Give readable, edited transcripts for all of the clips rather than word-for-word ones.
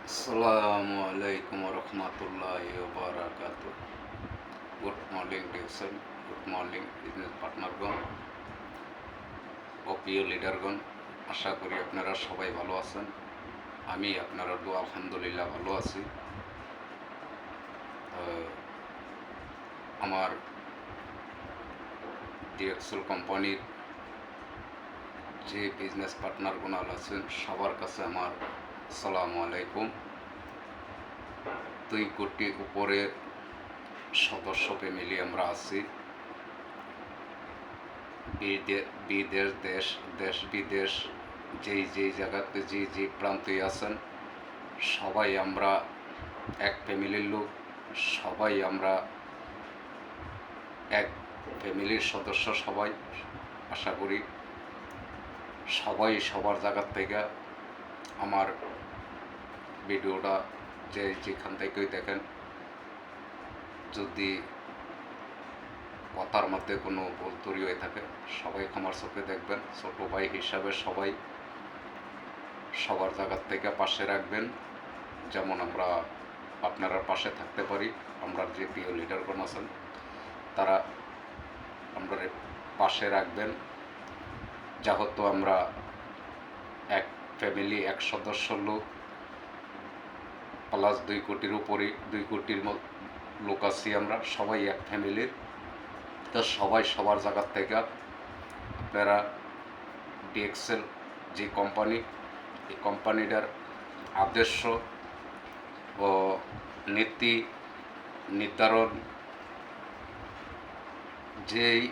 আসসালামু আলাইকুম রহমতুল্লাহি বারাকাতু। গুড মর্নিং ডিউসন, গুড মর্নিং বিজনেস পার্টনারগণ ও প্রিয় লিডারগণ। আশা করি আপনারা সবাই ভালো আছেন। আমি আপনারা দোয়া আলহামদুলিল্লাহ ভালো আছি। আমার ডিএক্সএল কোম্পানির যে বিজনেস পার্টনারগণ আছেন সবার কাছে আমার আসসালামু আলাইকুম। 2 কোটি উপরে সদস্য ফ্যামিলি আমরা আছি। দেশ বিদেশ যেই জায়গাতে যে প্রান্তে আছেন সবাই আমরা এক ফ্যামিলির লোক, সবাই আমরা এক ফ্যামিলির সদস্য। সবাই আশা করি সবাই সবার জায়গার থেকে আমার ভিডিওটা যেখান থেকেই দেখেন, যদি কথার মধ্যে কোনো ভুল ত্রুটি হয়ে থাকে সবাই ক্ষমার চোখে দেখবেন। ছোটো ভাই হিসাবে সবাই সবার জায়গার থেকে পাশে রাখবেন, যেমন আমরা আপনারা পাশে থাকতে পারি। আমরা যে প্রিয় লিডারগণ আছেন তারা আমরা পাশে রাখবেন। যেহেতু আমরা এক ফ্যামিলি, এক সদস্য লোক প্লাস 2 কোটির উপরে, 2 কোটির লোক আছি আমরা, সবাই এক ফ্যামিলির। তো সবাই সবার জায়গার থেকে আপনারা ডিএক্সএল যে কোম্পানি, এই কোম্পানিটার আদর্শ ও নীতি নির্ধারণ, যেই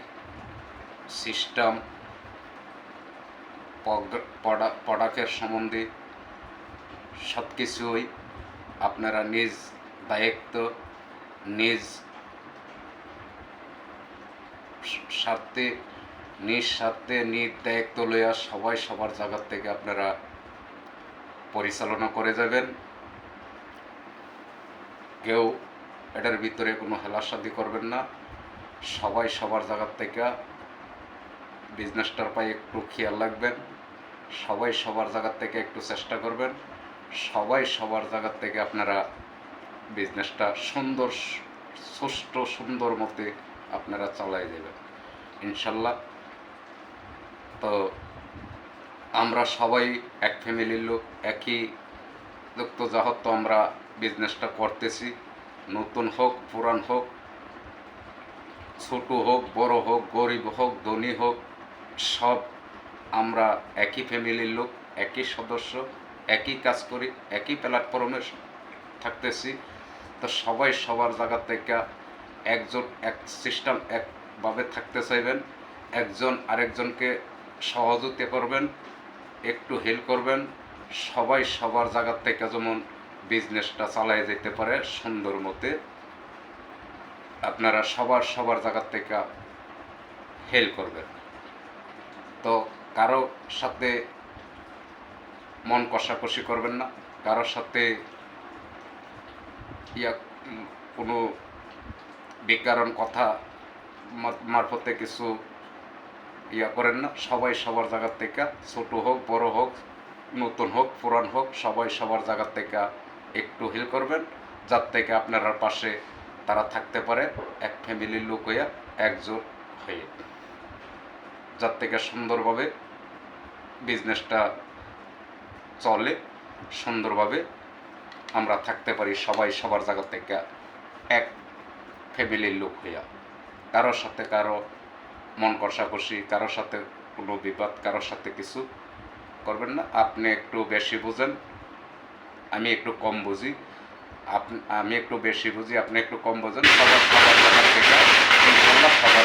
সিস্টেম, প্রোডাক্টের সম্বন্ধে সব কিছুই আপনারা নিজ দায়িত্ব, নিজ স্বার্থে, নিজ দায়িত্ব লইয়া সবাই সবার জায়গার থেকে আপনারা পরিচালনা করে যাবেন। কেউ এটার ভিতরে কোনো হেলাসাদি করবেন না। সবাই সবার জায়গার থেকে বিজনেসটার পায়ে একটু খেয়াল রাখবেন। সবাই সবার জায়গার থেকে একটু চেষ্টা করবেন। সবাই সবার জায়গার থেকে আপনারা বিজনেসটা সুন্দর মতে আপনারা চালাই দেবেন ইনশাল্লাহ। তো আমরা সবাই এক ফ্যামিলির লোক, একই লোক। তো যেহেতু আমরা বিজনেসটা করতেছি, নতুন হোক পুরান হোক, ছোট হোক বড় হোক, গরিব হোক ধনী হোক, সব আমরা একই ফ্যামিলির লোক, একই সদস্য, একই কাজ করি, একই প্ল্যাটফর্মে থাকতেছি। তো সবাই সবার জায়গা থেকে একজন এক সিস্টেম, একভাবে থাকতে চাইবেন। একজন আরেকজনকে সহযোগিতা করবেন, একটু হেল্প করবেন। সবাই সবার জায়গা থেকে যেমন বিজনেসটা চালাই যেতে পারে সুন্দর মতে, আপনারা সবার জায়গা থেকে হেল্প করবেন। তো কারো সাথে মন কষাকষি করবেন না, কারোর সাথে কোনো বিজ্ঞান কথা মারফতে কিছু করেন না। সবাই সবার জায়গার থেকে, ছোট হোক বড় হোক, নতুন হোক পুরান হোক, সবাই সবার জায়গার থেকে একটু হেল্প করবেন, যার থেকে আপনার পাশে তারা থাকতে পারে এক ফ্যামিলির লোক হইয়া, একজোট হয়ে, যার থেকে সুন্দরভাবে বিজনেসটা চলে, সুন্দরভাবে আমরা থাকতে পারি সবাই সবার জায়গা থেকে এক ফ্যামিলির লোক হইয়া। কারোর সাথে কারো মন কষাকষি, কারোর সাথে কোনো বিবাদ, কারোর সাথে কিছু করবেন না। আপনি একটু বেশি বুঝেন, আমি একটু কম বুঝি, আমি একটু বেশি বুঝি, আপনি একটু কম বুঝেন। সবার জায়গা থেকে ইনশাল্লাহ সবার